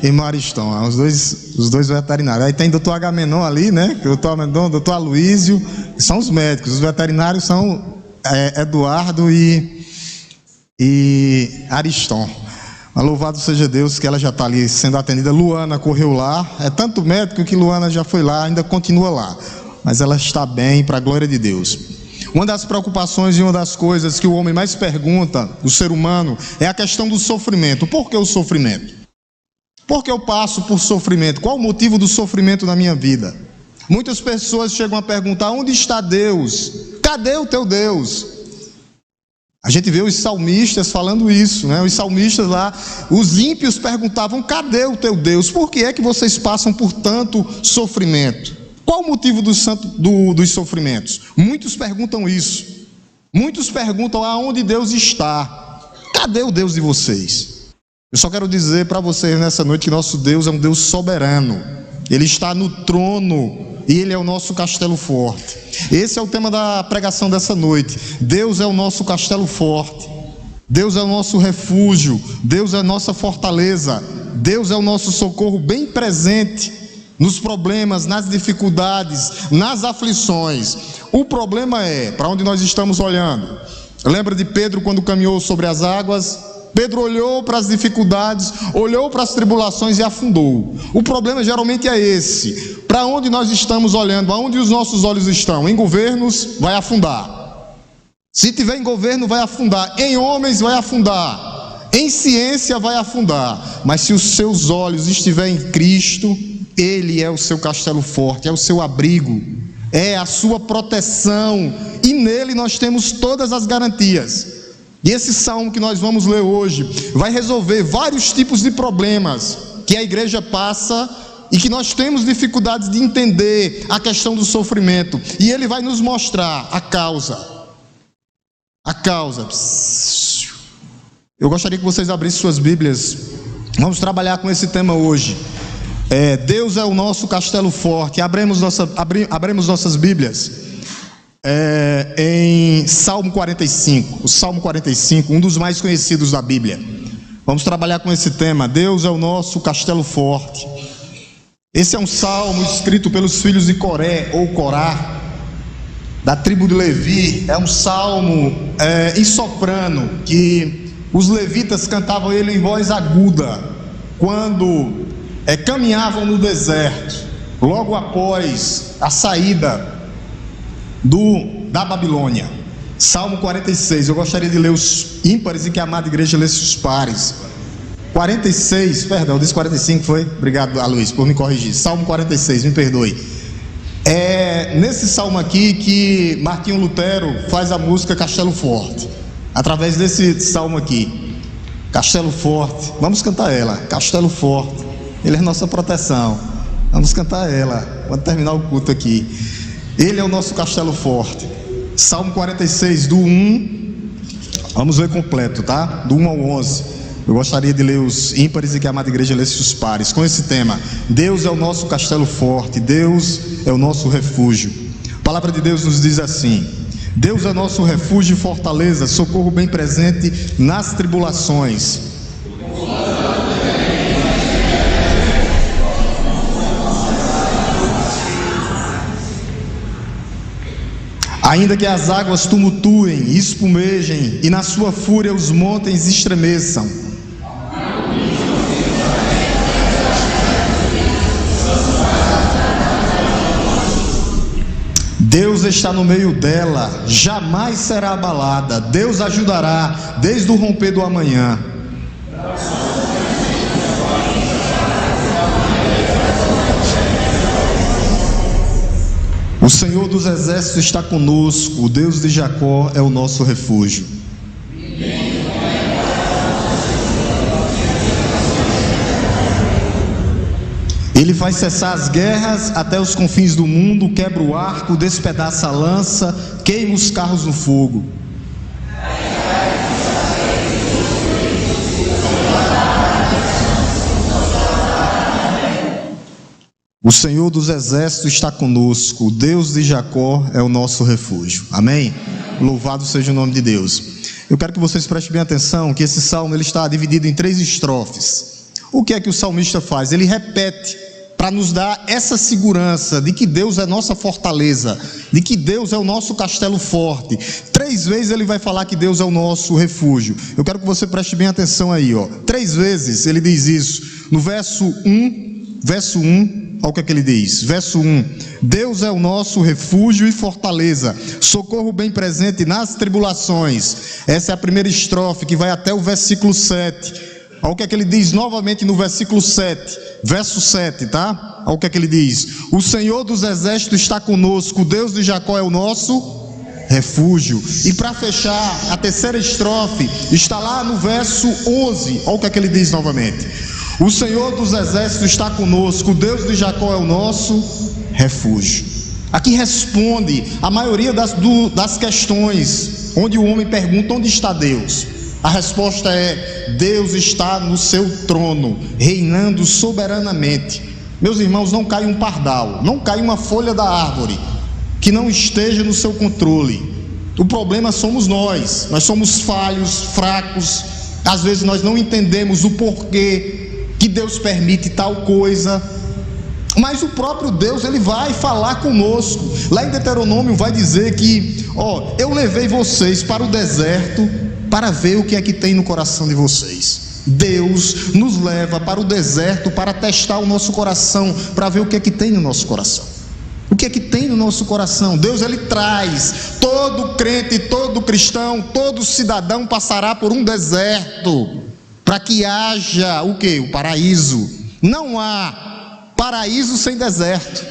irmão Ariston, os dois veterinários. Aí tem doutor Agamenon ali, né? Doutor Agamenon, doutor Aloísio, que são os médicos. Os veterinários são Eduardo e Ariston. Mas louvado seja Deus que ela já está ali sendo atendida. Luana correu lá, é tanto médico que Luana já foi lá, ainda continua lá. Mas ela está bem, para a glória de Deus. Uma das preocupações e uma das coisas que o homem mais pergunta, o ser humano, é a questão do sofrimento. Por que o sofrimento? Por que eu passo por sofrimento? Qual o motivo do sofrimento na minha vida? Muitas pessoas chegam a perguntar: onde está Deus? Cadê o teu Deus? A gente vê os salmistas falando isso, né? Os salmistas lá, os ímpios perguntavam: cadê o teu Deus? Por que é que vocês passam por tanto sofrimento? Qual o motivo dos sofrimentos? Muitos perguntam isso. Muitos perguntam aonde Deus está. Cadê o Deus de vocês? Eu só quero dizer para vocês nessa noite que nosso Deus é um Deus soberano. Ele está no trono e Ele é o nosso castelo forte. Esse é o tema da pregação dessa noite. Deus é o nosso castelo forte. Deus é o nosso refúgio. Deus é a nossa fortaleza. Deus é o nosso socorro bem presente nos problemas, nas dificuldades, nas aflições. O problema é para onde nós estamos olhando. Lembra de Pedro quando caminhou sobre as águas? Pedro olhou para as dificuldades, olhou para as tribulações e afundou. O problema geralmente é esse: para onde nós estamos olhando, aonde os nossos olhos estão? Em governos, vai afundar. Se tiver em governo, vai afundar. Em homens, vai afundar. Em ciência, vai afundar. Mas se os seus olhos estiverem em Cristo, Ele é o seu castelo forte, é o seu abrigo, é a sua proteção, e nele nós temos todas as garantias. E esse salmo que nós vamos ler hoje vai resolver vários tipos de problemas que a igreja passa e que nós temos dificuldades de entender a questão do sofrimento, e ele vai nos mostrar a causa. Eu gostaria que vocês abrissem suas Bíblias. Vamos trabalhar com esse tema hoje. Deus é o nosso castelo forte. Abremos nossas Bíblias em Salmo 45. O Salmo 45, um dos mais conhecidos da Bíblia. Vamos trabalhar com esse tema. Deus é o nosso castelo forte. Esse é um salmo escrito pelos filhos de Coré ou Corá, da tribo de Levi. É um salmo em soprano, que os levitas cantavam ele em voz aguda quando caminhavam no deserto, logo após a saída da Babilônia. Salmo 46, eu gostaria de ler os ímpares e que a amada igreja lesse os pares. 46, perdão, eu disse 45, foi? Obrigado, Aloysio, por me corrigir. Salmo 46, me perdoe. É nesse salmo aqui que Martinho Lutero faz a música Castelo Forte. Através desse salmo aqui, Castelo Forte, vamos cantar ela, Castelo Forte. Ele é nossa proteção. Vamos cantar ela quando terminar o culto aqui. Ele é o nosso castelo forte. Salmo 46, do 1, vamos ver completo, tá? Do 1 ao 11. Eu gostaria de ler os ímpares e que a amada igreja lesse os pares, com esse tema: Deus é o nosso castelo forte, Deus é o nosso refúgio. A palavra de Deus nos diz assim: Deus é nosso refúgio e fortaleza, socorro bem presente nas tribulações. Ainda que as águas tumultuem e espumejem, e na sua fúria os montes estremeçam. Deus está no meio dela, jamais será abalada. Deus ajudará desde o romper do amanhã. O Senhor dos exércitos está conosco, o Deus de Jacó é o nosso refúgio. Ele faz cessar as guerras até os confins do mundo, quebra o arco, despedaça a lança, queima os carros no fogo. O Senhor dos exércitos está conosco, o Deus de Jacó é o nosso refúgio. Amém? Louvado seja o nome de Deus. Eu quero que vocês prestem bem atenção que esse salmo ele está dividido em 3 estrofes. O que é que o salmista faz? Ele repete para nos dar essa segurança de que Deus é nossa fortaleza, de que Deus é o nosso castelo forte. 3 vezes ele vai falar que Deus é o nosso refúgio. Eu quero que você preste bem atenção aí, ó. 3 vezes ele diz isso. No verso 1, olha o que é que ele diz. Verso 1: Deus é o nosso refúgio e fortaleza, socorro bem presente nas tribulações. Essa é a primeira estrofe que vai até o versículo 7. Olha o que é que ele diz novamente no versículo 7, verso 7, tá? Olha o que é que ele diz: o Senhor dos exércitos está conosco, o Deus de Jacó é o nosso refúgio. E para fechar, a terceira estrofe está lá no verso 11. Olha o que é que ele diz novamente: o Senhor dos exércitos está conosco, o Deus de Jacó é o nosso refúgio. Aqui responde a maioria das questões onde o homem pergunta: onde está Deus? A resposta é: Deus está no seu trono, reinando soberanamente. Meus irmãos, não cai um pardal, não cai uma folha da árvore que não esteja no seu controle. O problema somos nós somos falhos, fracos. Às vezes nós não entendemos o porquê que Deus permite tal coisa, mas o próprio Deus, ele vai falar conosco. Lá em Deuteronômio vai dizer que, eu levei vocês para o deserto para ver o que é que tem no coração de vocês. Deus nos leva para o deserto para testar o nosso coração, para ver o que é que tem no nosso coração. O que é que tem no nosso coração? Deus, ele traz. Todo crente, todo cristão, todo cidadão passará por um deserto para que haja o quê? O paraíso. Não há paraíso sem deserto.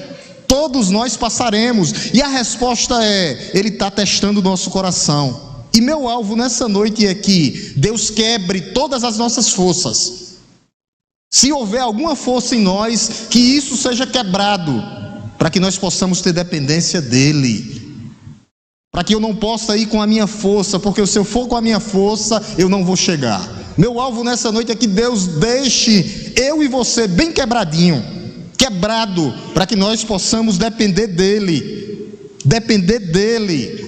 Todos nós passaremos. E a resposta é: ele está testando o nosso coração. E meu alvo nessa noite é que Deus quebre todas as nossas forças. Se houver alguma força em nós, que isso seja quebrado, para que nós possamos ter dependência dele. Para que eu não possa ir com a minha força, porque se eu for com a minha força, eu não vou chegar. Meu alvo nessa noite é que Deus deixe eu e você bem quebrado, para que nós possamos depender dele.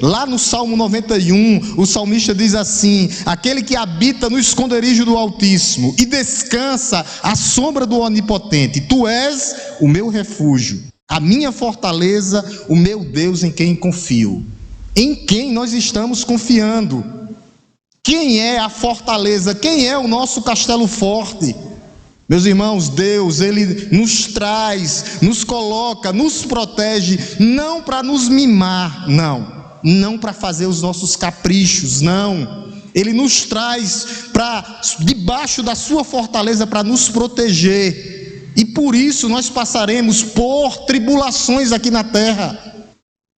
Lá no Salmo 91, o salmista diz assim: aquele que habita no esconderijo do Altíssimo e descansa à sombra do Onipotente, tu és o meu refúgio, a minha fortaleza, o meu Deus em quem confio. Em quem nós estamos confiando? Quem é a fortaleza? Quem é o nosso castelo forte? Meus irmãos, Deus, ele nos traz, nos coloca, nos protege, não para nos mimar, não para fazer os nossos caprichos, não. Ele nos traz para debaixo da sua fortaleza para nos proteger. E por isso nós passaremos por tribulações aqui na terra.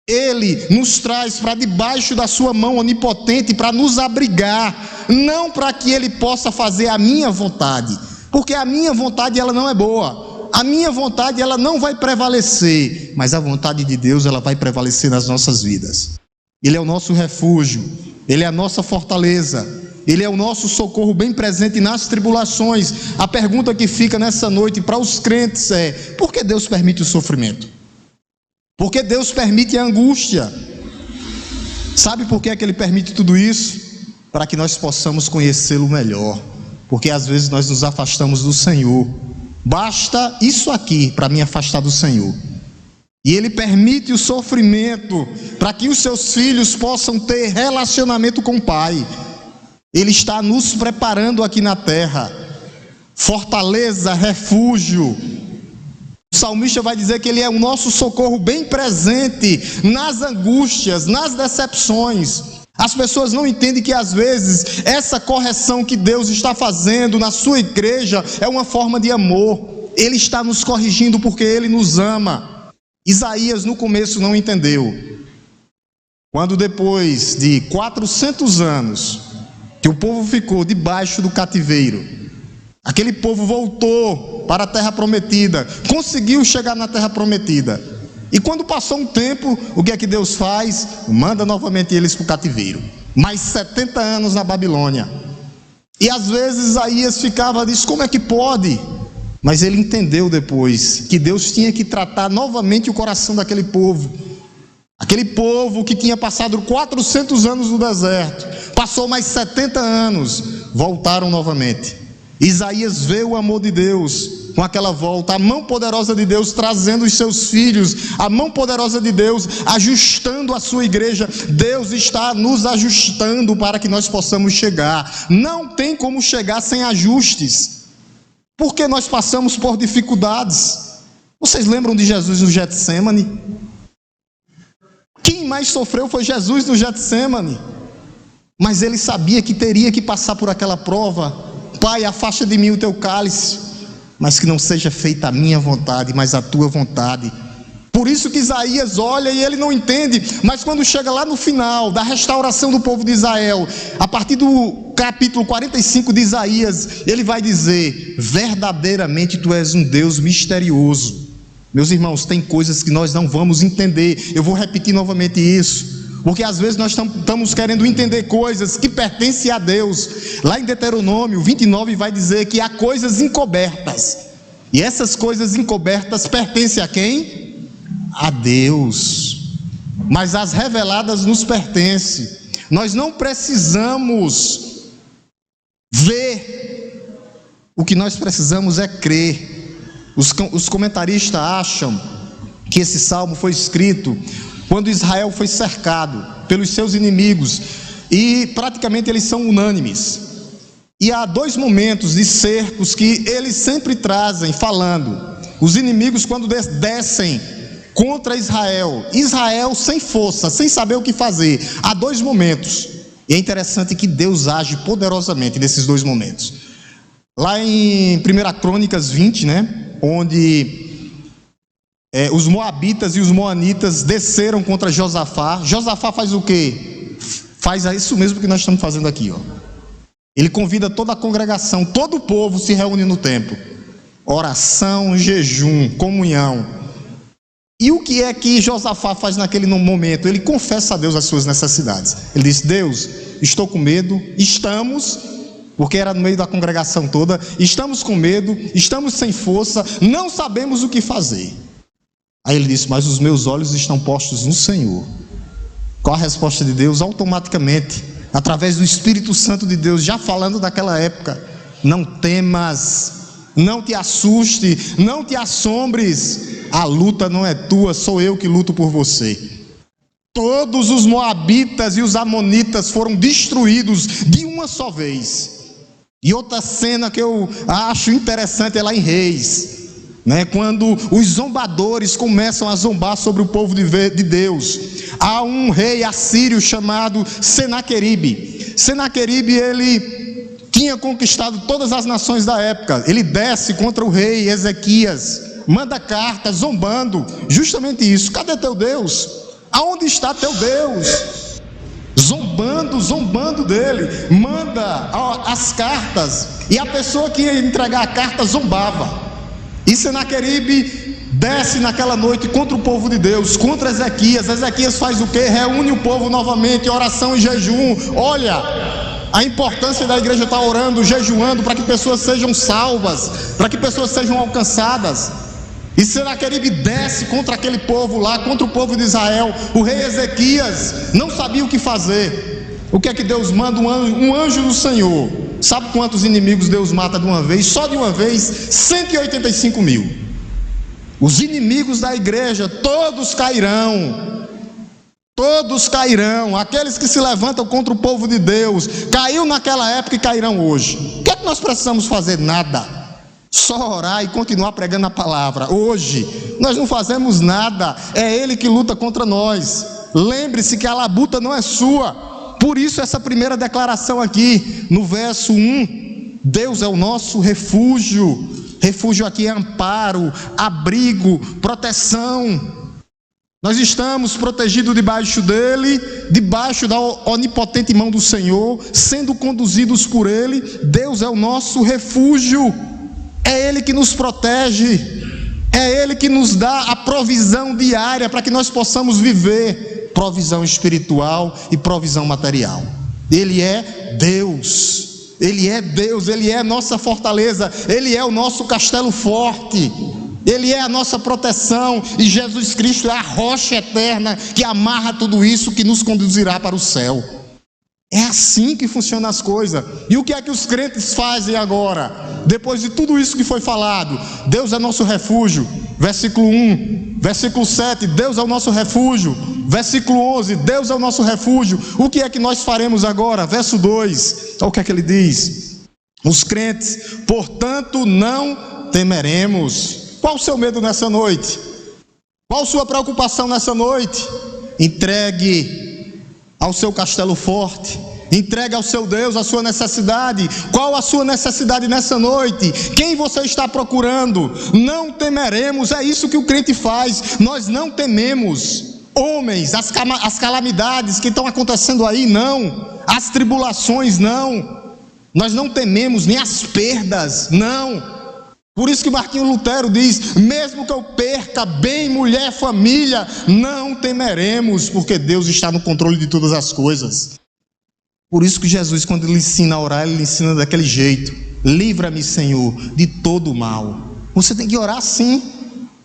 Ele nos traz para debaixo da sua mão onipotente para nos abrigar, não para que ele possa fazer a minha vontade. Porque a minha vontade, ela não é boa. A minha vontade, ela não vai prevalecer. Mas a vontade de Deus, ela vai prevalecer nas nossas vidas. Ele é o nosso refúgio. Ele é a nossa fortaleza. Ele é o nosso socorro bem presente nas tribulações. A pergunta que fica nessa noite para os crentes é: por que Deus permite o sofrimento? Por que Deus permite a angústia? Sabe por que é que Ele permite tudo isso? Para que nós possamos conhecê-lo melhor. Porque às vezes nós nos afastamos do Senhor. Basta isso aqui para me afastar do Senhor. E Ele permite o sofrimento para que os seus filhos possam ter relacionamento com o Pai. Ele está nos preparando aqui na terra. Fortaleza, refúgio. O salmista vai dizer que Ele é o nosso socorro bem presente nas angústias, nas decepções. As pessoas não entendem que às vezes essa correção que Deus está fazendo na sua igreja é uma forma de amor. Ele está nos corrigindo porque Ele nos ama. Isaías no começo não entendeu. Quando depois de 400 anos que o povo ficou debaixo do cativeiro, aquele povo voltou para a terra prometida, conseguiu chegar na terra prometida. E quando passou um tempo, o que é que Deus faz? Manda novamente eles para o cativeiro. Mais 70 anos na Babilônia. E às vezes Isaías diz: como é que pode? Mas ele entendeu depois que Deus tinha que tratar novamente o coração daquele povo. Aquele povo que tinha passado 400 anos no deserto, passou mais 70 anos, voltaram novamente. Isaías vê o amor de Deus com aquela volta, a mão poderosa de Deus trazendo os seus filhos, a mão poderosa de Deus ajustando a sua igreja. Deus está nos ajustando para que nós possamos chegar. Não tem como chegar sem ajustes, porque nós passamos por dificuldades. Vocês lembram de Jesus no Getsêmani? Quem mais sofreu foi Jesus no Getsêmani, mas ele sabia que teria que passar por aquela prova. Pai, afasta de mim o teu cálice, mas que não seja feita a minha vontade, mas a tua vontade. Por isso que Isaías olha e ele não entende, mas quando chega lá no final da restauração do povo de Israel, a partir do capítulo 45 de Isaías, ele vai dizer: verdadeiramente tu és um Deus misterioso. Meus irmãos, tem coisas que nós não vamos entender. Eu vou repetir novamente isso, porque às vezes nós estamos querendo entender coisas que pertencem a Deus. Lá em Deuteronômio 29 vai dizer que há coisas encobertas, e essas coisas encobertas pertencem a quem? A Deus. Mas as reveladas nos pertencem. Nós não precisamos ver, o que nós precisamos é crer. Os comentaristas acham que esse salmo foi escrito quando Israel foi cercado pelos seus inimigos, e praticamente eles são unânimes. E há dois momentos de cercos que eles sempre trazem, falando: os inimigos quando descem contra Israel, Israel sem força, sem saber o que fazer. Há dois momentos, e é interessante que Deus age poderosamente nesses dois momentos. Lá em 1 Crônicas 20, onde os moabitas e os moanitas desceram contra Josafá. Josafá faz o quê? Faz isso mesmo que nós estamos fazendo aqui, ó. Ele convida toda a congregação, todo o povo se reúne no templo. Oração, jejum, comunhão. E o que é que Josafá faz naquele momento? Ele confessa a Deus as suas necessidades. Ele diz: Deus, estou com medo, porque era no meio da congregação toda, estamos com medo, estamos sem força, não sabemos o que fazer. Aí ele disse: mas os meus olhos estão postos no Senhor. Qual a resposta de Deus? Automaticamente, através do Espírito Santo de Deus, já falando daquela época: não temas, não te assuste, não te assombres, a luta não é tua, sou eu que luto por você. Todos os moabitas e os amonitas foram destruídos de uma só vez. E outra cena que eu acho interessante é lá em Reis, quando os zombadores começam a zombar sobre o povo de Deus. Há um rei assírio chamado Senaqueribe. Senaqueribe, ele tinha conquistado todas as nações da época. Ele desce contra o rei Ezequias, manda carta zombando, justamente isso: cadê teu Deus? Aonde está teu Deus? Zombando dele, manda as cartas, e a pessoa que ia entregar a carta zombava. E Senaqueribe desce naquela noite contra o povo de Deus, contra Ezequias. Ezequias faz o quê? Reúne o povo novamente, oração e jejum. Olha a importância da igreja estar orando, jejuando, para que pessoas sejam salvas, para que pessoas sejam alcançadas. E Senaqueribe desce contra aquele povo lá, contra o povo de Israel. O rei Ezequias não sabia o que fazer. O que é que Deus manda? Um anjo do Senhor. Sabe quantos inimigos Deus mata de uma vez? Só de uma vez, 185 mil. Os inimigos da igreja, todos cairão. Todos cairão. Aqueles que se levantam contra o povo de Deus, caiu naquela época e cairão hoje. O que é que nós precisamos fazer? Nada. Só orar e continuar pregando a palavra. Hoje nós não fazemos nada, é Ele que luta contra nós. Lembre-se que a labuta não é sua. Por isso essa primeira declaração aqui, no verso 1, Deus é o nosso refúgio. Refúgio aqui é amparo, abrigo, proteção. Nós estamos protegidos debaixo dele, debaixo da onipotente mão do Senhor, sendo conduzidos por ele. Deus é o nosso refúgio. É Ele que nos protege, é Ele que nos dá a provisão diária para que nós possamos viver, provisão espiritual e provisão material. Ele é Deus, Ele é Deus, Ele é nossa fortaleza, Ele é o nosso castelo forte, Ele é a nossa proteção, e Jesus Cristo é a rocha eterna que amarra tudo isso, que nos conduzirá para o céu. É assim que funcionam as coisas. E o que é que os crentes fazem agora? Depois de tudo isso que foi falado, Deus é nosso refúgio. Versículo 1, versículo 7, Deus é o nosso refúgio. Versículo 11, Deus é o nosso refúgio. O que é que nós faremos agora? Verso 2, olha o que é que ele diz. Os crentes, portanto, não temeremos. Qual o seu medo nessa noite? Qual a sua preocupação nessa noite? Entregue ao seu castelo forte, entregue ao seu Deus a sua necessidade. Qual a sua necessidade nessa noite? Quem você está procurando? Não temeremos, é isso que o crente faz. Nós não tememos homens, as calamidades que estão acontecendo aí, não. As tribulações, não. Nós não tememos nem as perdas, não. Por isso que Martinho Lutero diz: mesmo que eu perca bem, mulher, família, não temeremos, porque Deus está no controle de todas as coisas. Por isso que Jesus, quando ele ensina a orar, ele ensina daquele jeito: livra-me, Senhor, de todo o mal. Você tem que orar assim: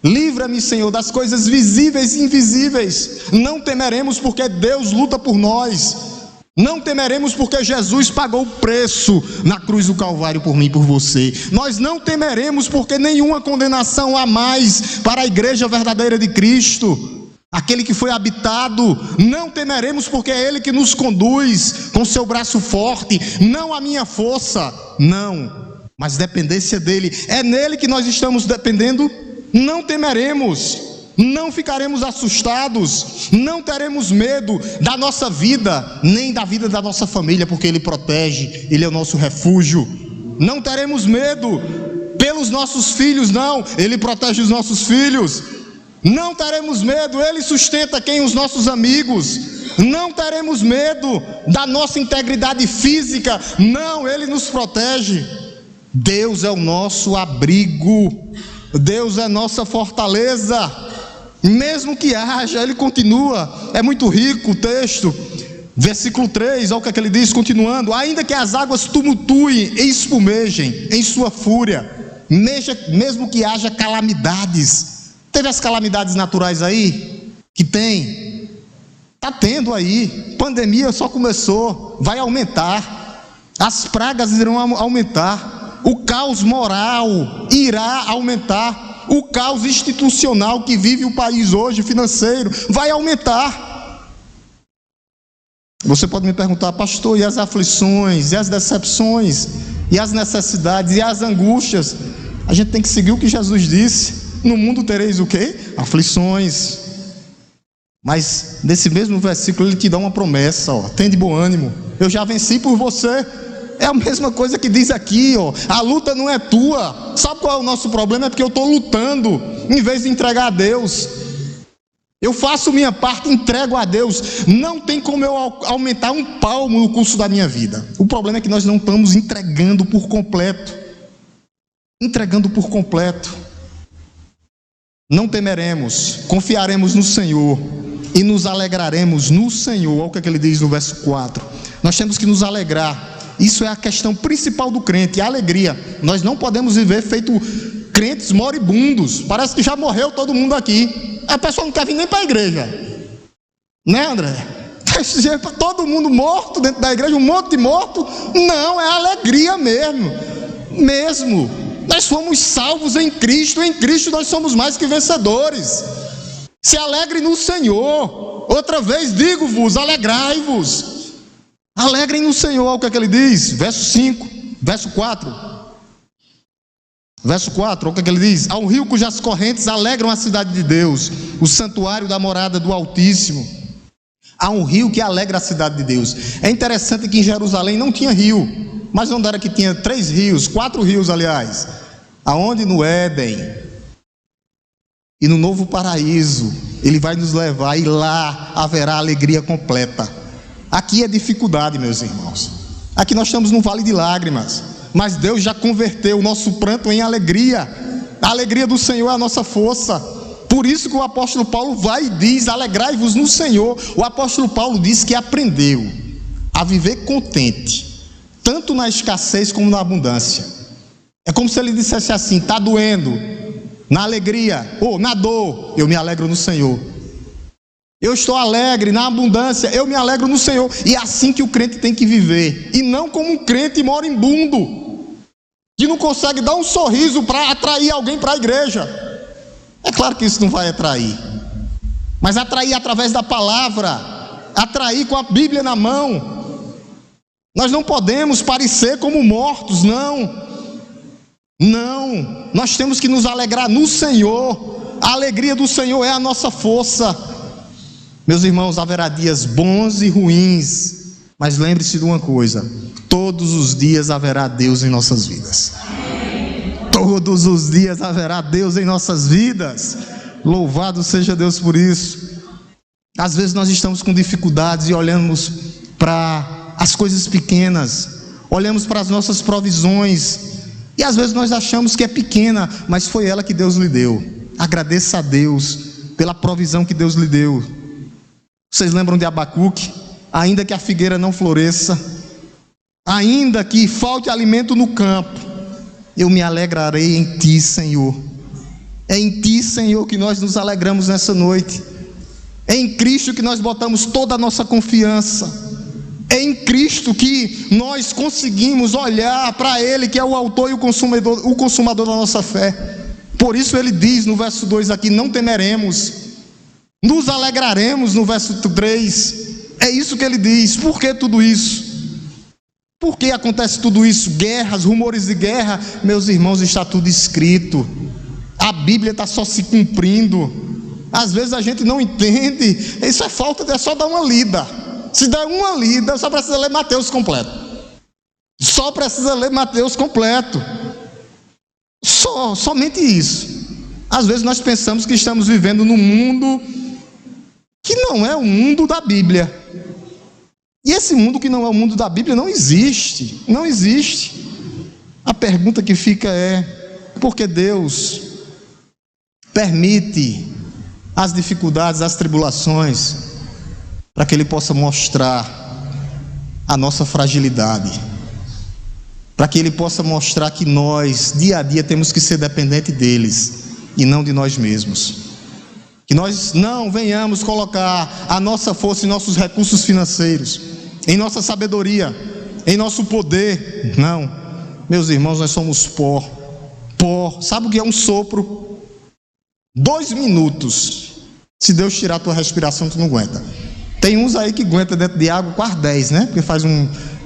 livra-me, Senhor, das coisas visíveis e invisíveis. Não temeremos, porque Deus luta por nós. Não temeremos, porque Jesus pagou o preço na cruz do Calvário por mim e por você. Nós não temeremos, porque nenhuma condenação há mais para a igreja verdadeira de Cristo, aquele que foi habitado. Não temeremos, porque é Ele que nos conduz com seu braço forte, não a minha força, não, mas dependência dEle. É nele que nós estamos dependendo. Não temeremos, não ficaremos assustados, não teremos medo da nossa vida, nem da vida da nossa família, porque Ele protege, Ele é o nosso refúgio. Não teremos medo pelos nossos filhos, não, Ele protege os nossos filhos. Não teremos medo, Ele sustenta quem? Os nossos amigos. Não teremos medo da nossa integridade física, não, Ele nos protege. Deus é o nosso abrigo, Deus é nossa fortaleza. Mesmo que haja, ele continua, é muito rico o texto. Versículo 3, olha o que ele diz, continuando: ainda que as águas tumultuem e espumejem em sua fúria, mesmo que haja calamidades. Teve as calamidades naturais aí? Que tem? Está tendo aí. Pandemia só começou, vai aumentar. As pragas irão aumentar. O caos moral irá aumentar. O caos institucional que vive o país hoje, financeiro, vai aumentar. Você pode me perguntar: pastor, e as aflições, e as decepções, e as necessidades, e as angústias? A gente tem que seguir o que Jesus disse: no mundo tereis o quê? Aflições. Mas nesse mesmo versículo ele te dá uma promessa: ó, tem de bom ânimo, eu já venci por você. É a mesma coisa que diz aqui, ó, a luta não é tua. Sabe qual é o nosso problema? É porque eu estou lutando em vez de entregar a Deus. Eu faço minha parte, entrego a Deus. Não tem como eu aumentar um palmo no curso da minha vida. O problema é que nós não estamos entregando por completo. Entregando por completo. Não temeremos, confiaremos no Senhor e nos alegraremos no Senhor. Olha o que ele diz no verso 4. Nós temos que nos alegrar. Isso é a questão principal do crente, a alegria. Nós não podemos viver feito crentes moribundos. Parece que já morreu todo mundo aqui. A pessoa não quer vir nem para a igreja, né, André? Todo mundo morto dentro da igreja, um monte de morto. Não, é alegria mesmo. Nós fomos salvos em Cristo nós somos mais que vencedores. Se alegre no Senhor. Outra vez digo-vos, alegrai-vos. Alegrem no Senhor. Olha o que ele diz, verso 5, verso 4. Verso 4, olha o que ele diz: ao rio cujas correntes alegram a cidade de Deus, o santuário da morada do Altíssimo. Há um rio que alegra a cidade de Deus. É interessante que em Jerusalém não tinha rio, mas onde era que tinha 3 rios, 4 rios aliás. Aonde? No Éden e no novo paraíso. Ele vai nos levar e lá haverá alegria completa. Aqui é dificuldade, meus irmãos. Aqui nós estamos num vale de lágrimas, mas Deus já converteu o nosso pranto em alegria. A alegria do Senhor é a nossa força. Por isso que o apóstolo Paulo vai e diz: alegrai-vos no Senhor. O apóstolo Paulo diz que aprendeu a viver contente, tanto na escassez como na abundância. É como se ele dissesse assim: está doendo, na alegria ou na dor, eu me alegro no Senhor. Eu estou alegre na abundância, eu me alegro no Senhor. E é assim que o crente tem que viver. E não como um crente moribundo, que não consegue dar um sorriso para atrair alguém para a igreja. É claro que isso não vai atrair. Mas atrair através da palavra, atrair com a Bíblia na mão. Nós não podemos parecer como mortos, não. Não, nós temos que nos alegrar no Senhor. A alegria do Senhor é a nossa força. Meus irmãos, haverá dias bons e ruins, mas lembre-se de uma coisa: todos os dias haverá Deus em nossas vidas. Todos os dias haverá Deus em nossas vidas. Louvado seja Deus por isso. Às vezes nós estamos com dificuldades e olhamos para as coisas pequenas, olhamos para as nossas provisões, e às vezes nós achamos que é pequena, mas foi ela que Deus lhe deu. Agradeça a Deus pela provisão que Deus lhe deu. Vocês lembram de Abacuque? Ainda que a figueira não floresça, ainda que falte alimento no campo, eu me alegrarei em ti, Senhor. É em ti, Senhor, que nós nos alegramos nessa noite. É em Cristo que nós botamos toda a nossa confiança. É em Cristo que nós conseguimos olhar para Ele, que é o autor e o consumador da nossa fé. Por isso ele diz no verso 2 aqui: não temeremos, nos alegraremos, no verso 3. É isso que ele diz. Por que tudo isso? Por que acontece tudo isso? Guerras, rumores de guerra. Meus irmãos, está tudo escrito. A Bíblia está só se cumprindo. Às vezes a gente não entende. Isso é falta, é só dar uma lida. Se der uma lida, só precisa ler Mateus completo. Só precisa ler Mateus completo. Somente isso. Às vezes nós pensamos que estamos vivendo num mundo que não é o mundo da Bíblia. E esse mundo que não é o mundo da Bíblia não existe. Não existe. A pergunta que fica é: por que Deus permite as dificuldades, as tribulações, para que Ele possa mostrar a nossa fragilidade, para que Ele possa mostrar que nós, dia a dia, temos que ser dependentes deles e não de nós mesmos. Que nós não venhamos colocar a nossa força em nossos recursos financeiros, em nossa sabedoria, em nosso poder. Não, meus irmãos, nós somos pó. Pó, sabe o que é um sopro? 2 minutos, se Deus tirar a tua respiração, tu não aguenta. Tem uns aí que aguenta dentro de água quase 10, né? Porque faz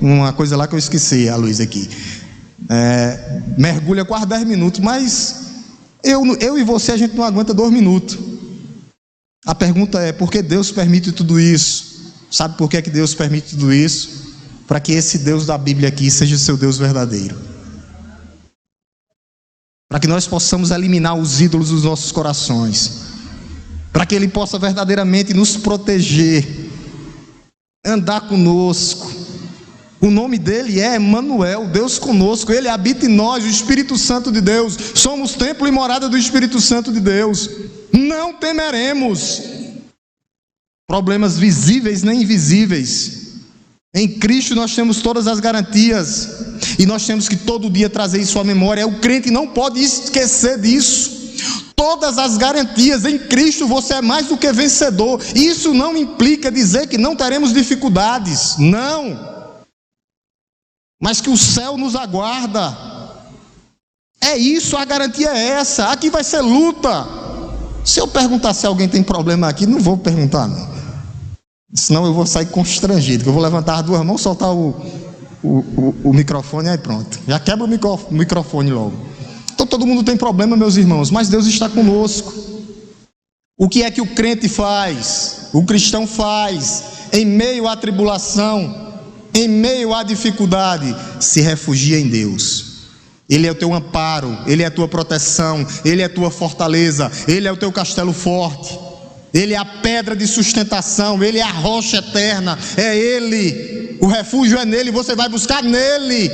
uma coisa lá que eu esqueci, a luz aqui. Mergulha quase 10 minutos, mas eu e você, a gente não aguenta 2 minutos. A pergunta é: por que Deus permite tudo isso? Sabe por que Deus permite tudo isso? Para que esse Deus da Bíblia aqui seja o seu Deus verdadeiro. Para que nós possamos eliminar os ídolos dos nossos corações. Para que Ele possa verdadeiramente nos proteger, andar conosco. O nome dele é Emanuel, Deus conosco. Ele habita em nós, o Espírito Santo de Deus. Somos templo e morada do Espírito Santo de Deus. Não temeremos problemas visíveis nem invisíveis. Em Cristo nós temos todas as garantias, e nós temos que todo dia trazer isso à memória. O crente não pode esquecer disso. Todas as garantias, em Cristo você é mais do que vencedor. Isso não implica dizer que não teremos dificuldades, não, mas que o céu nos aguarda. É isso, a garantia é essa. Aqui vai ser luta. Se eu perguntar se alguém tem problema aqui, não vou perguntar não, senão eu vou sair constrangido. Eu vou levantar as 2 mãos, soltar o microfone, aí pronto, já quebra o microfone logo. Então todo mundo tem problema, meus irmãos, mas Deus está conosco. O que é que o crente faz, o cristão faz em meio à tribulação, em meio à dificuldade? Se refugia em Deus. Ele é o teu amparo, Ele é a tua proteção, Ele é a tua fortaleza, Ele é o teu castelo forte, Ele é a pedra de sustentação, Ele é a rocha eterna, é Ele, o refúgio é nele, você vai buscar nele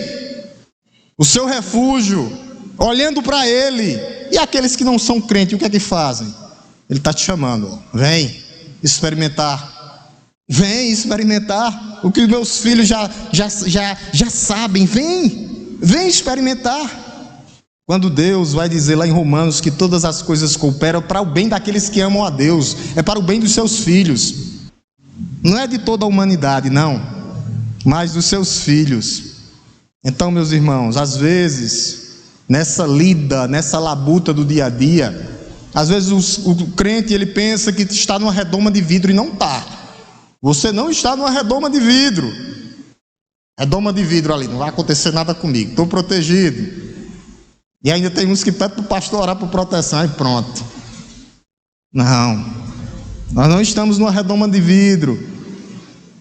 o seu refúgio, olhando para Ele. E aqueles que não são crentes, o que é que fazem? Ele está te chamando: vem experimentar, vem experimentar o que meus filhos já sabem. Vem experimentar. Quando Deus vai dizer lá em Romanos que todas as coisas cooperam para o bem daqueles que amam a Deus, é para o bem dos seus filhos. Não é de toda a humanidade, não, mas dos seus filhos. Então, meus irmãos, às vezes, nessa lida, nessa labuta do dia a dia, às vezes o crente ele pensa que está numa redoma de vidro e não está. Você não está numa redoma de vidro. Redoma de vidro ali, não vai acontecer nada comigo, estou protegido. E ainda tem uns que pedem para o pastor orar por proteção e pronto. Não, nós não estamos numa redoma de vidro.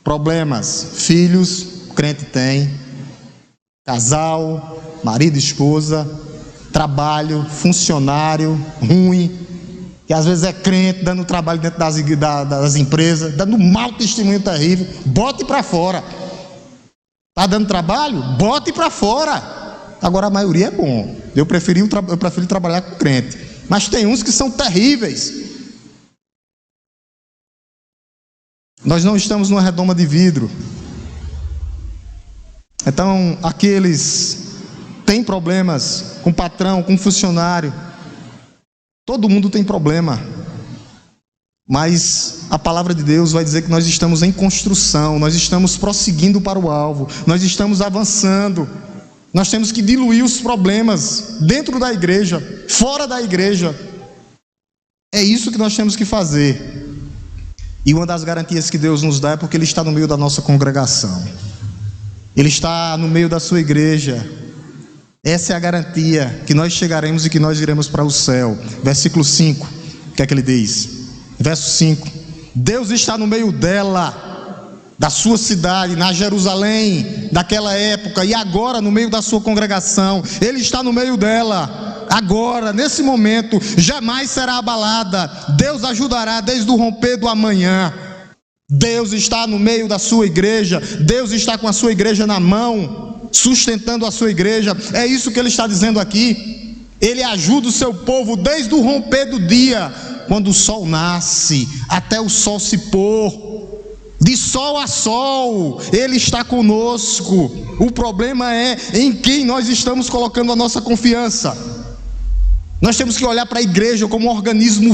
Problemas, filhos, o crente tem, casal, marido, esposa, trabalho, funcionário ruim, que às vezes é crente, dando trabalho dentro das empresas, dando um mau testemunho terrível. Bote para fora. Está dando trabalho? Bote para fora. Agora a maioria é bom. Eu prefiro trabalhar com crente. Mas tem uns que são terríveis. Nós não estamos numa redoma de vidro. Então, aqueles têm problemas com o patrão, com o funcionário. Todo mundo tem problema. Mas a palavra de Deus vai dizer que nós estamos em construção, nós estamos prosseguindo para o alvo, nós estamos avançando. Nós temos que diluir os problemas dentro da igreja, fora da igreja. É isso que nós temos que fazer. E uma das garantias que Deus nos dá é porque Ele está no meio da nossa congregação. Ele está no meio da sua igreja. Essa é a garantia que nós chegaremos e que nós iremos para o céu. Versículo 5, o que é que ele diz? Verso 5: Deus está no meio dela, da sua cidade, na Jerusalém daquela época, e agora no meio da sua congregação. Ele está no meio dela, agora, nesse momento, jamais será abalada. Deus ajudará desde o romper do amanhã. Deus está no meio da sua igreja, Deus está com a sua igreja na mão, sustentando a sua igreja. É isso que ele está dizendo aqui. Ele ajuda o seu povo desde o romper do dia, quando o sol nasce, até o sol se pôr. De sol a sol, Ele está conosco. O problema é em quem nós estamos colocando a nossa confiança. Nós temos que olhar para a igreja como um organismo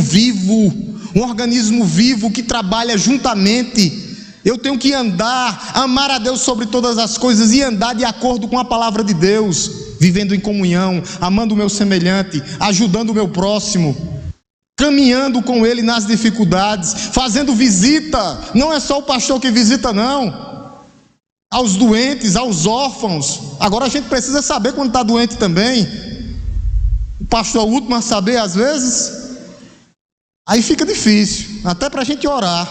vivo que trabalha juntamente. Eu tenho que amar a Deus sobre todas as coisas e andar de acordo com a palavra de Deus, vivendo em comunhão, amando o meu semelhante, ajudando o meu próximo, caminhando com ele nas dificuldades, fazendo visita. Não é só o pastor que visita, não. Aos doentes, aos órfãos. Agora a gente precisa saber quando está doente também. O pastor é o último a saber às vezes. Aí fica difícil, até para a gente orar.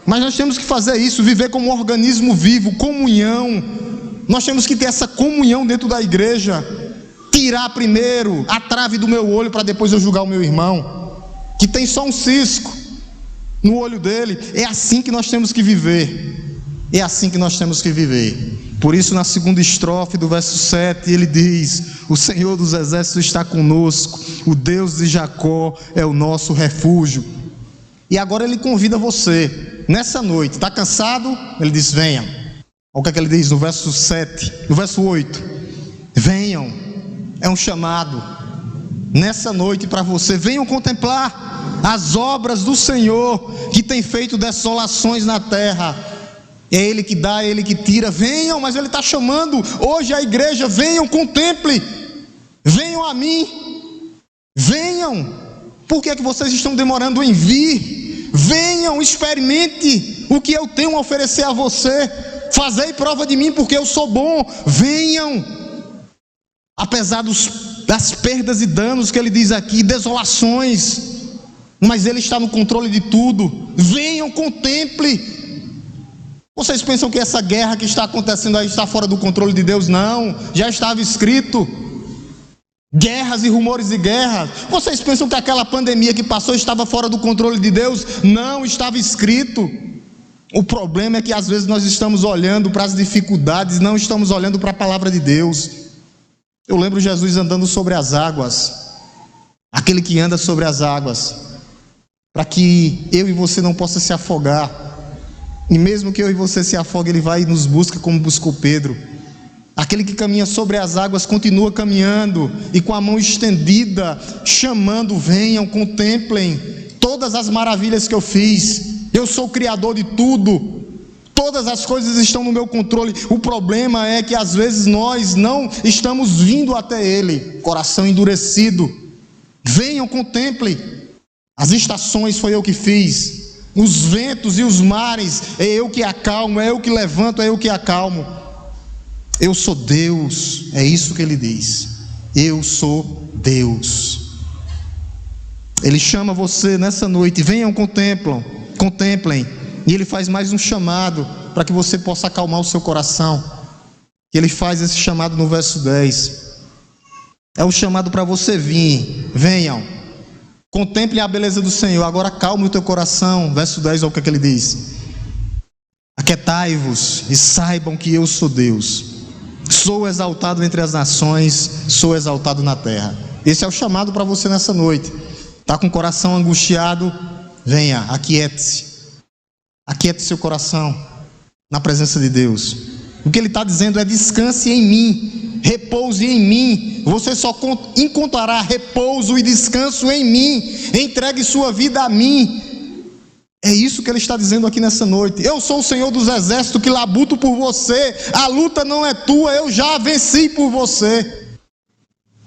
Mas nós temos que fazer isso, viver como um organismo vivo, comunhão. Nós temos que ter essa comunhão dentro da igreja. Tirar primeiro a trave do meu olho para depois eu julgar o meu irmão, que tem só um cisco no olho dele. É assim que nós temos que viver. É assim que nós temos que viver. Por isso, na segunda estrofe do verso 7, ele diz: o Senhor dos exércitos está conosco, o Deus de Jacó é o nosso refúgio. E agora ele convida você, nessa noite, está cansado? Ele diz: venham. Olha o que é que ele diz no verso 7, no verso 8: venham. É um chamado nessa noite para você. Venham contemplar as obras do Senhor, que tem feito desolações na terra. É Ele que dá, é Ele que tira. Venham, mas Ele está chamando hoje a igreja: venham, contemple, venham a mim, venham. Por que é que vocês estão demorando em vir? Venham, experimente o que eu tenho a oferecer a você. Fazei prova de mim, porque eu sou bom. Venham. Apesar das perdas e danos que ele diz aqui, desolações, mas Ele está no controle de tudo. Venham, contemple. Vocês pensam que essa guerra que está acontecendo aí está fora do controle de Deus? Não, já estava escrito. Guerras e rumores de guerra. Vocês pensam que aquela pandemia que passou estava fora do controle de Deus? Não, estava escrito. O problema é que às vezes nós estamos olhando para as dificuldades, não estamos olhando para a palavra de Deus. Eu lembro Jesus andando sobre as águas, aquele que anda sobre as águas, para que eu e você não possa se afogar. E mesmo que eu e você se afogue, Ele vai e nos busca como buscou Pedro. Aquele que caminha sobre as águas continua caminhando e com a mão estendida, chamando: venham, contemplem todas as maravilhas que eu fiz. Eu sou o Criador de tudo. Todas as coisas estão no meu controle. O problema é que às vezes nós não estamos vindo até Ele, coração endurecido. Venham, contemplem. As estações foi eu que fiz. Os ventos e os mares, é eu que acalmo, é eu que levanto, é eu que acalmo. Eu sou Deus, é isso que Ele diz. Eu sou Deus. Ele chama você nessa noite: venham, contemplem. E Ele faz mais um chamado para que você possa acalmar o seu coração. Ele faz esse chamado no verso 10. É um chamado para você vir. Venham, contemplem a beleza do Senhor. Agora acalme o teu coração. Verso 10, olha o que Ele diz: aquietai-vos e saibam que eu sou Deus. Sou exaltado entre as nações, sou exaltado na terra. Esse é o chamado para você nessa noite. Está com o coração angustiado? Venha, aquiete-se. Aquiete seu coração na presença de Deus. O que Ele está dizendo é: descanse em mim, repouse em mim. Você só encontrará repouso e descanso em mim. Entregue sua vida a mim. É isso que Ele está dizendo aqui nessa noite. Eu sou o Senhor dos exércitos que labuto por você. A luta não é tua, eu já venci por você.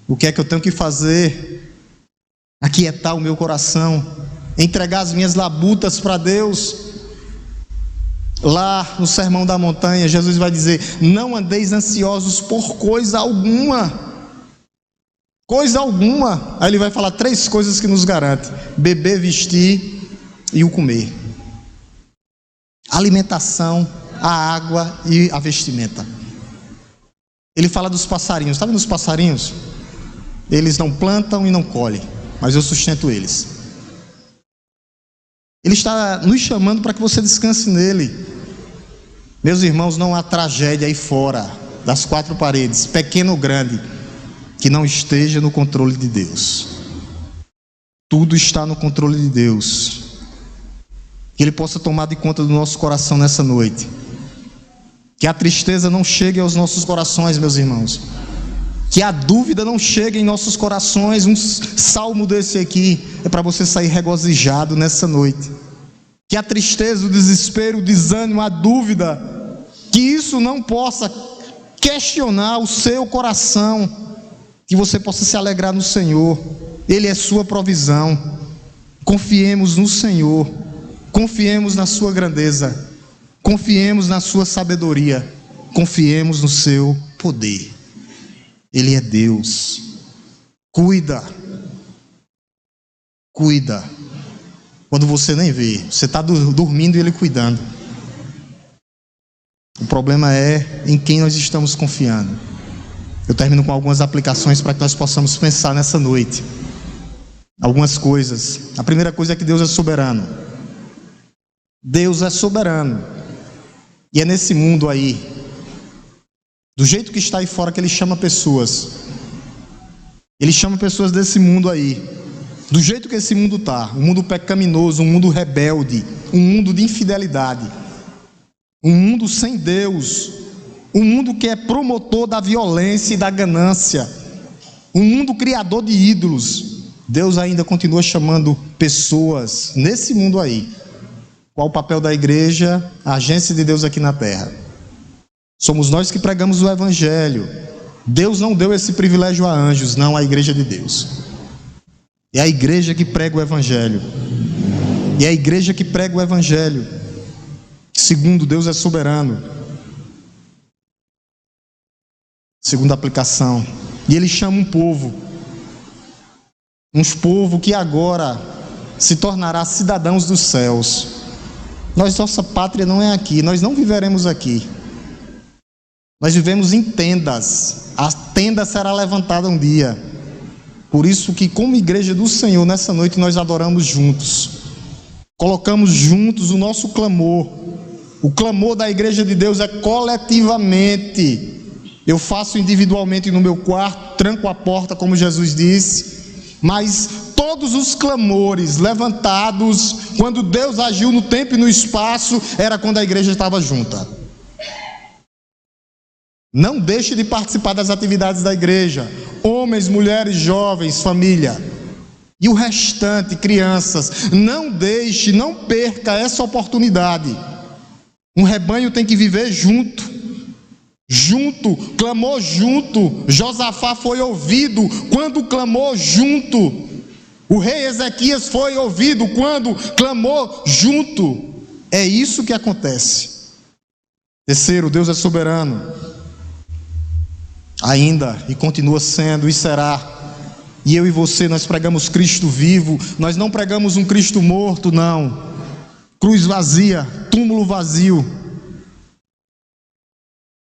O que é que eu tenho que fazer? Aquietar o meu coração, entregar as minhas labutas para Deus. Lá no Sermão da Montanha, Jesus vai dizer: não andeis ansiosos por coisa alguma. Coisa alguma. Aí Ele vai falar 3 coisas que nos garantem: beber, vestir e o comer. Alimentação, a água e a vestimenta. Ele fala dos passarinhos. Está vendo os passarinhos? Eles não plantam e não colhem, mas eu sustento eles. Ele está nos chamando para que você descanse nele. Meus irmãos, não há tragédia aí fora das 4 paredes, pequena ou grande, que não esteja no controle de Deus. Tudo está no controle de Deus. Que Ele possa tomar de conta do nosso coração nessa noite. Que a tristeza não chegue aos nossos corações, meus irmãos. Que a dúvida não chegue em nossos corações. Um salmo desse aqui é para você sair regozijado nessa noite. Que a tristeza, o desespero, o desânimo, a dúvida, que isso não possa questionar o seu coração. Que você possa se alegrar no Senhor. Ele é sua provisão. Confiemos no Senhor. Confiemos na sua grandeza. Confiemos na sua sabedoria. Confiemos no seu poder. Ele é Deus. Cuida. Quando você nem vê, você está dormindo e Ele cuidando. O problema é em quem nós estamos confiando. Eu termino com algumas aplicações para que nós possamos pensar nessa noite. Algumas coisas. A primeira coisa é que Deus é soberano. Deus é soberano. E é nesse mundo aí, do jeito que está aí fora, que Ele chama pessoas. Ele chama pessoas desse mundo aí. Do jeito que esse mundo está, um mundo pecaminoso, um mundo rebelde, um mundo de infidelidade, um mundo sem Deus, um mundo que é promotor da violência e da ganância, um mundo criador de ídolos. Deus ainda continua chamando pessoas nesse mundo aí. Qual o papel da igreja, a agência de Deus aqui na terra? Somos nós que pregamos o Evangelho. Deus não deu esse privilégio a anjos, não à igreja de Deus. É a igreja que prega o Evangelho. E é a igreja que prega o Evangelho. Segundo, Deus é soberano. Segunda aplicação. E Ele chama um povo. Um povo que agora se tornará cidadãos dos céus. Nossa pátria não é aqui, nós não viveremos aqui. Nós vivemos em tendas. A tenda será levantada um dia. Por isso que, como igreja do Senhor, nessa noite nós adoramos juntos. Colocamos juntos o nosso clamor. O clamor da igreja de Deus é coletivamente. Eu faço individualmente no meu quarto, tranco a porta, como Jesus disse. Mas todos os clamores levantados, quando Deus agiu no tempo e no espaço, era quando a igreja estava junta. Não deixe de participar das atividades da igreja. Homens, mulheres, jovens, família. E o restante, crianças, não deixe, não perca essa oportunidade. Um rebanho tem que viver junto. Junto, clamou junto. Josafá foi ouvido quando clamou junto. O rei Ezequias foi ouvido quando clamou junto. É isso que acontece. Terceiro, Deus é soberano. Ainda, e continua sendo, e será. E eu e você, nós pregamos Cristo vivo. Nós não pregamos um Cristo morto, não. Cruz vazia, túmulo vazio.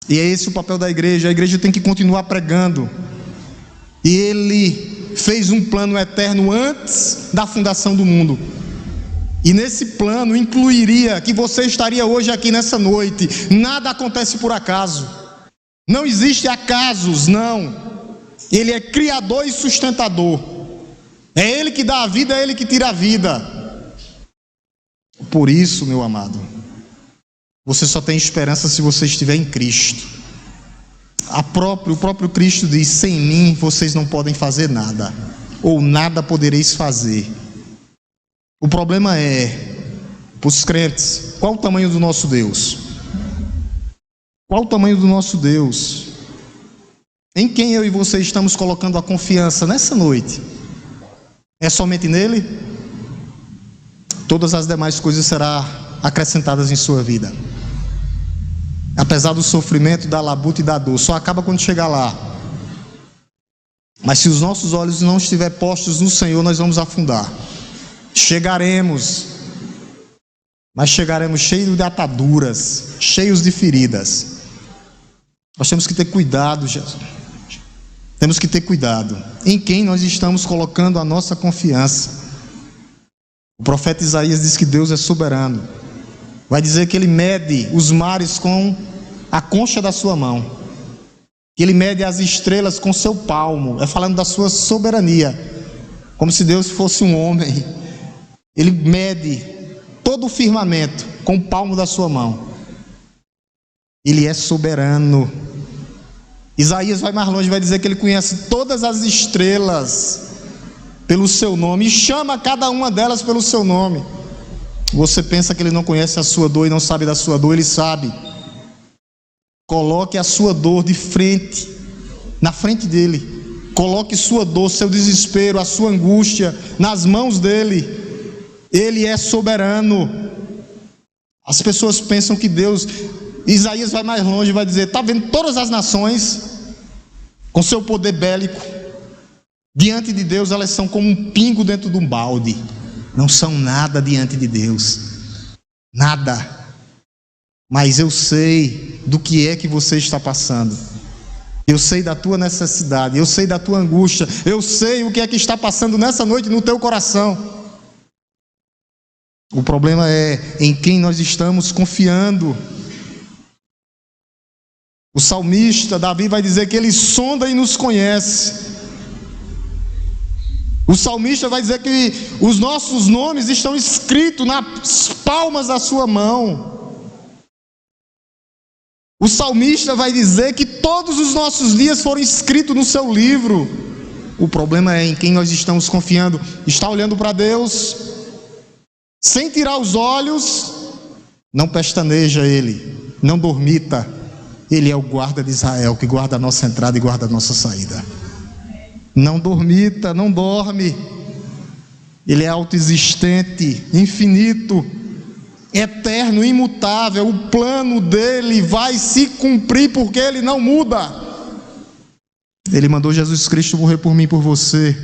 E é esse o papel da igreja. A igreja tem que continuar pregando. E Ele fez um plano eterno antes da fundação do mundo. E nesse plano incluiria que você estaria hoje aqui nessa noite. Nada acontece por acaso. Não existe acasos, não. Ele é criador e sustentador. É Ele que dá a vida, é Ele que tira a vida. Por isso, meu amado, você só tem esperança se você estiver em Cristo. O próprio Cristo diz: sem mim vocês não podem fazer nada, ou nada podereis fazer. O problema é, para os crentes, qual o tamanho do nosso Deus? Qual o tamanho do nosso Deus? Em quem eu e você estamos colocando a confiança nessa noite? É somente nele? Todas as demais coisas serão acrescentadas em sua vida. Apesar do sofrimento, da labuta e da dor, só acaba quando chegar lá. Mas se os nossos olhos não estiverem postos no Senhor, nós vamos afundar. Chegaremos, mas chegaremos cheios de ataduras, cheios de feridas. Nós temos que ter cuidado, Jesus. Temos que ter cuidado em quem nós estamos colocando a nossa confiança. O profeta Isaías diz que Deus é soberano. Vai dizer que Ele mede os mares com a concha da sua mão, que Ele mede as estrelas com seu palmo. É falando da sua soberania, como se Deus fosse um homem. Ele mede todo o firmamento com o palmo da sua mão. Ele é soberano. Isaías vai mais longe, vai dizer que Ele conhece todas as estrelas pelo seu nome e chama cada uma delas pelo seu nome. Você pensa que Ele não conhece a sua dor e não sabe da sua dor? Ele sabe. Coloque a sua dor de frente, na frente dEle. Coloque sua dor, seu desespero, a sua angústia nas mãos dEle. Ele é soberano. As pessoas pensam que Deus... Isaías vai mais longe e vai dizer: está vendo todas as nações com seu poder bélico? Diante de Deus elas são como um pingo dentro de um balde. Não são nada diante de Deus. Nada. Mas eu sei do que é que você está passando. Eu sei da tua necessidade. Eu sei da tua angústia. Eu sei o que é que está passando nessa noite no teu coração. O problema é em quem nós estamos confiando. O salmista Davi vai dizer que Ele sonda e nos conhece. O salmista vai dizer que os nossos nomes estão escritos nas palmas da sua mão. O salmista vai dizer que todos os nossos dias foram escritos no seu livro. O problema é em quem nós estamos confiando. Está olhando para Deus sem tirar os olhos? Não pestaneja Ele, não dormita. Ele é o guarda de Israel, que guarda a nossa entrada e guarda a nossa saída. Não dormita, não dorme. Ele é autoexistente, infinito, eterno, imutável. O plano dele vai se cumprir porque ele não muda. Ele mandou Jesus Cristo morrer por mim e por você.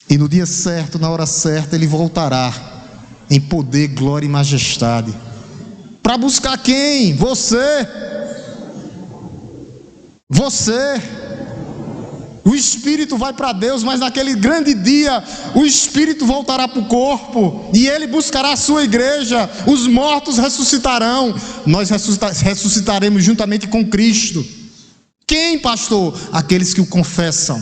E no dia certo, na hora certa, ele voltará em poder, glória e majestade. Para buscar quem? Você. Você. O espírito vai para Deus, mas naquele grande dia o espírito voltará para o corpo e ele buscará a sua igreja. Os mortos ressuscitarão. Nós ressuscitaremos juntamente com Cristo. Quem, pastor? Aqueles que o confessam,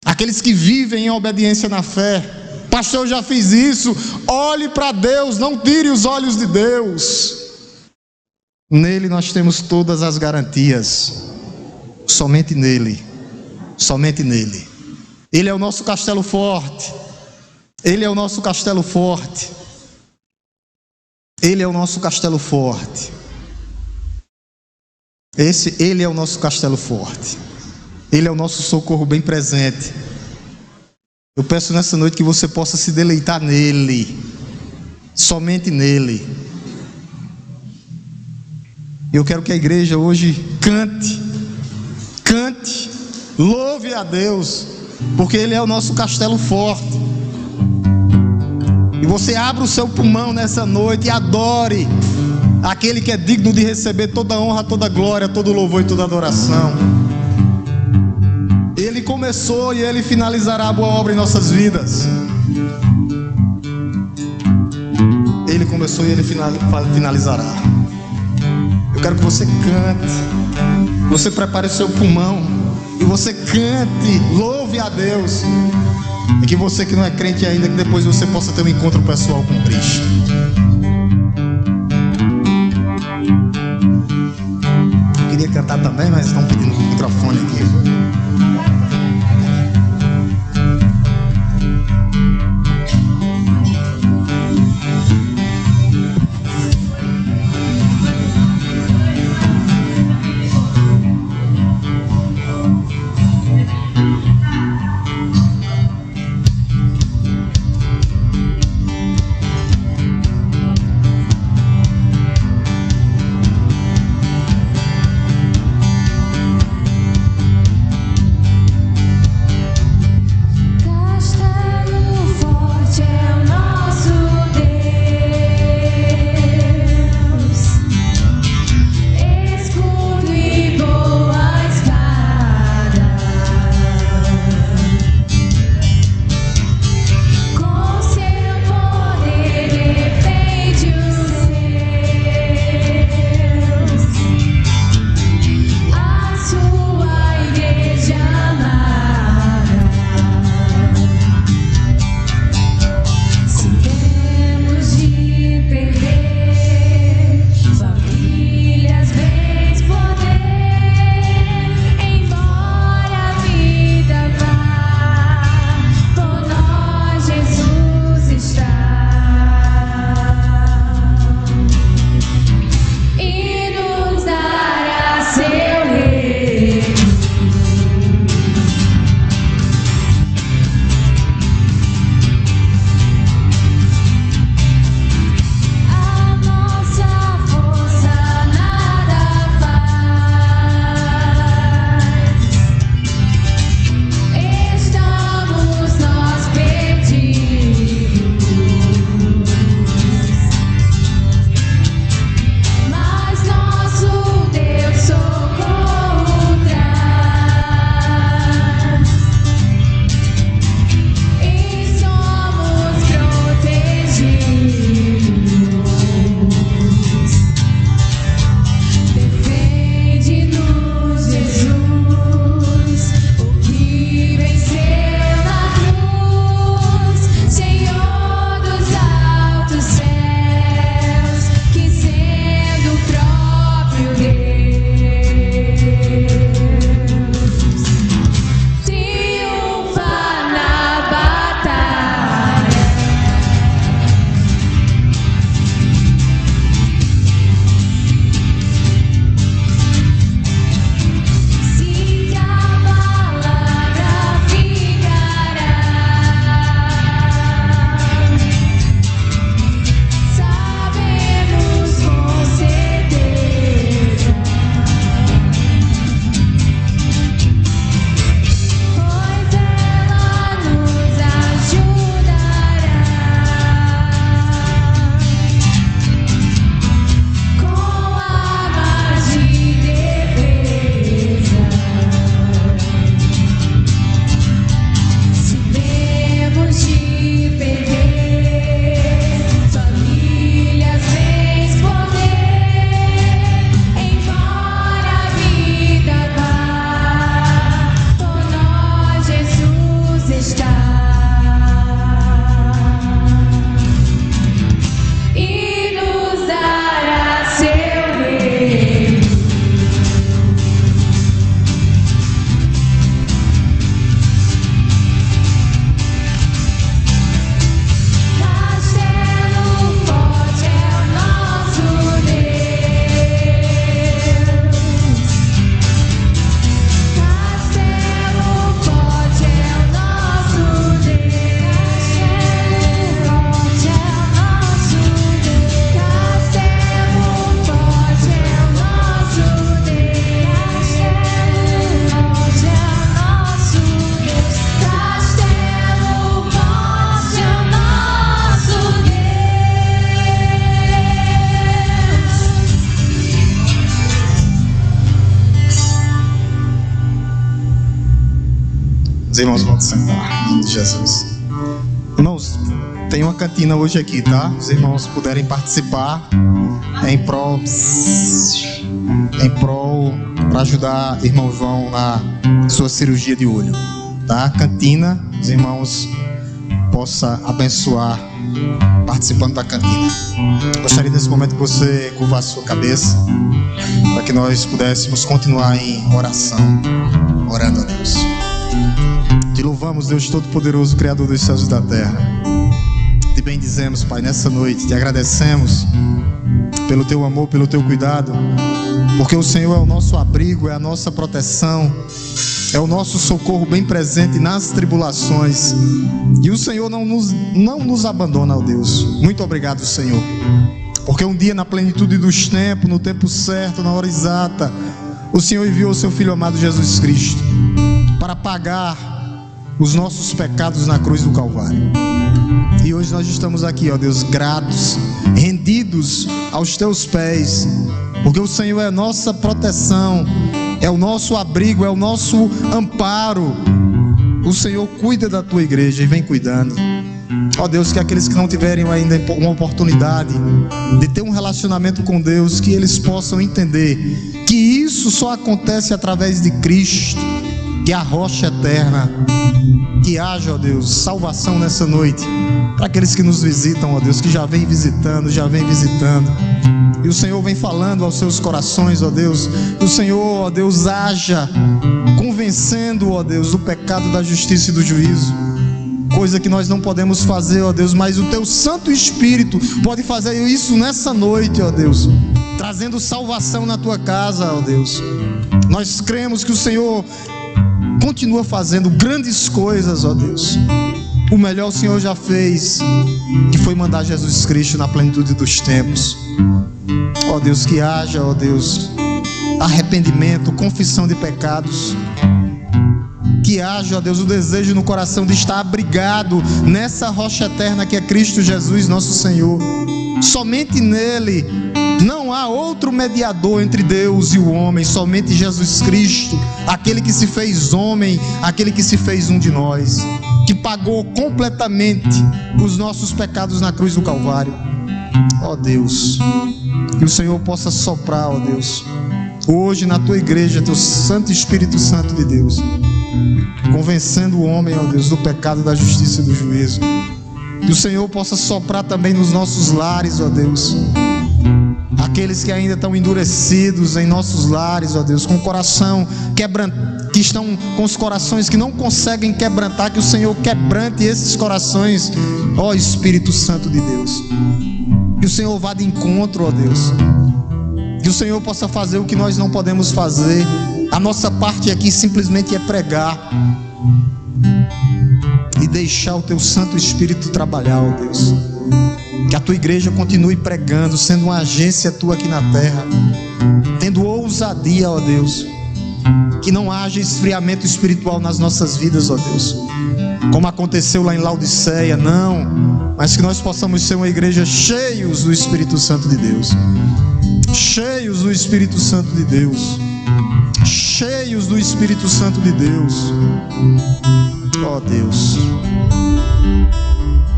aqueles que vivem em obediência na fé. Pastor, eu já fiz isso. Olhe para Deus, não tire os olhos de Deus. Nele nós temos todas as garantias. Somente nele. Somente nele. Ele é o nosso castelo forte. Ele é o nosso castelo forte. Ele é o nosso castelo forte. Ele é o nosso castelo forte. Ele é o nosso socorro bem presente. Eu peço nessa noite que você possa se deleitar nele. Somente nele. Eu quero que a igreja hoje cante, louve a Deus, porque Ele é o nosso castelo forte. E você abra o seu pulmão nessa noite e adore aquele que é digno de receber toda honra, toda glória, todo louvor e toda adoração. Ele começou e Ele finalizará a boa obra em nossas vidas. Ele começou e Ele finalizará. Eu quero que você cante, você prepare o seu pulmão e você cante, louve a Deus. E que você que não é crente ainda, que depois você possa ter um encontro pessoal com Cristo. Eu queria cantar também, mas estão pedindo o microfone aqui. Os irmãos vão sentar, em nome de Jesus. Irmãos, tem uma cantina hoje aqui, tá? Os irmãos puderem participar em prol para ajudar irmão João na sua cirurgia de olho, tá? Cantina, os irmãos possam abençoar participando da cantina. Gostaria nesse momento que você curva a sua cabeça para que nós pudéssemos continuar em oração, orando a Deus. Te louvamos, Deus Todo-Poderoso, Criador dos céus e da terra. Te bendizemos, Pai, nessa noite. Te agradecemos pelo Teu amor, pelo Teu cuidado, porque o Senhor é o nosso abrigo, é a nossa proteção, é o nosso socorro bem presente nas tribulações. E o Senhor não nos abandona, ó Deus. Muito obrigado, Senhor, porque um dia, na plenitude dos tempos, no tempo certo, na hora exata, o Senhor enviou o Seu Filho amado Jesus Cristo para pagar os nossos pecados na cruz do Calvário. E hoje nós estamos aqui, ó Deus, gratos, rendidos aos Teus pés, porque o Senhor é a nossa proteção, é o nosso abrigo, é o nosso amparo. O Senhor cuida da Tua igreja e vem cuidando. Ó Deus, que aqueles que não tiverem ainda uma oportunidade de ter um relacionamento com Deus, que eles possam entender que isso só acontece através de Cristo, que é a rocha eterna. Que haja, ó Deus, salvação nessa noite para aqueles que nos visitam, ó Deus, que já vem visitando. E o Senhor vem falando aos seus corações, ó Deus. O Senhor, ó Deus, haja convencendo, ó Deus, do pecado, da justiça e do juízo. Coisa que nós não podemos fazer, ó Deus, mas o Teu Santo Espírito pode fazer isso nessa noite, ó Deus, trazendo salvação na Tua casa, ó Deus. Nós cremos que o Senhor continua fazendo grandes coisas, ó Deus. O melhor o Senhor já fez, que foi mandar Jesus Cristo na plenitude dos tempos. Ó Deus, que haja, ó Deus, arrependimento, confissão de pecados. Que haja, ó Deus, o desejo no coração de estar abrigado nessa rocha eterna que é Cristo Jesus, nosso Senhor. Somente nele, não há outro mediador entre Deus e o homem, somente Jesus Cristo, aquele que se fez homem, aquele que se fez um de nós, que pagou completamente os nossos pecados na cruz do Calvário. Ó Deus, que o Senhor possa soprar, ó Deus, hoje na Tua igreja, Teu Santo Espírito Santo de Deus, convencendo o homem, ó Deus, do pecado, da justiça e do juízo. Que o Senhor possa soprar também nos nossos lares, ó Deus, aqueles que ainda estão endurecidos em nossos lares, ó Deus, com o coração que estão com os corações que não conseguem quebrantar, que o Senhor quebrante esses corações, ó Espírito Santo de Deus. Que o Senhor vá de encontro, ó Deus. Que o Senhor possa fazer o que nós não podemos fazer. A nossa parte aqui simplesmente é pregar e deixar o Teu Santo Espírito trabalhar, ó Deus. Que a Tua igreja continue pregando, sendo uma agência Tua aqui na terra, tendo ousadia, ó Deus. Que não haja esfriamento espiritual nas nossas vidas, ó Deus, como aconteceu lá em Laodiceia, não. Mas que nós possamos ser uma igreja cheios do Espírito Santo de Deus. Cheios do Espírito Santo de Deus. Cheios do Espírito Santo de Deus. Ó Deus,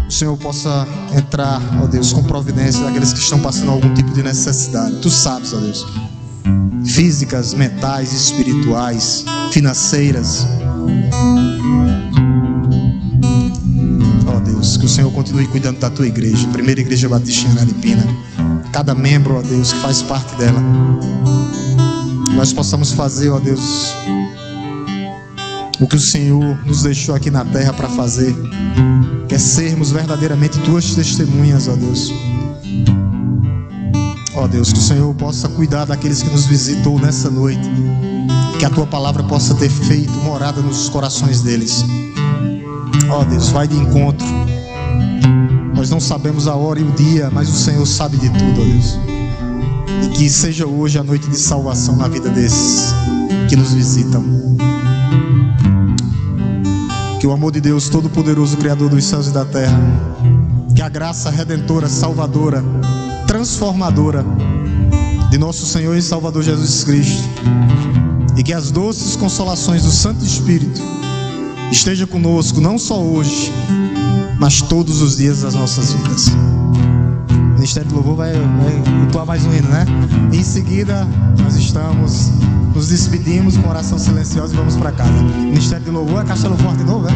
o Senhor possa entrar, ó Deus, com providência daqueles que estão passando algum tipo de necessidade. Tu sabes, ó Deus, físicas, mentais, espirituais, financeiras. Ó Deus, que o Senhor continue cuidando da Tua igreja, Primeira Igreja Batista em Araripina. Cada membro, ó Deus, que faz parte dela, nós possamos fazer, ó Deus, o que o Senhor nos deixou aqui na terra para fazer, que é sermos verdadeiramente Tuas testemunhas, ó Deus. Ó Deus, que o Senhor possa cuidar daqueles que nos visitou nessa noite, que a Tua palavra possa ter feito morada nos corações deles. Ó Deus, vai de encontro. Nós não sabemos a hora e o dia, mas o Senhor sabe de tudo, ó Deus. E que seja hoje a noite de salvação na vida desses que nos visitam. Que o amor de Deus Todo-Poderoso, Criador dos céus e da terra, que a graça redentora, salvadora, transformadora de nosso Senhor e Salvador Jesus Cristo, e que as doces consolações do Santo Espírito esteja conosco, não só hoje, mas todos os dias das nossas vidas. O Ministério do Louvor vai entoar mais um hino, né? Em seguida, nós nos despedimos com oração silenciosa e vamos para casa. Ministério do Louvor, é Castelo Forte de novo, né?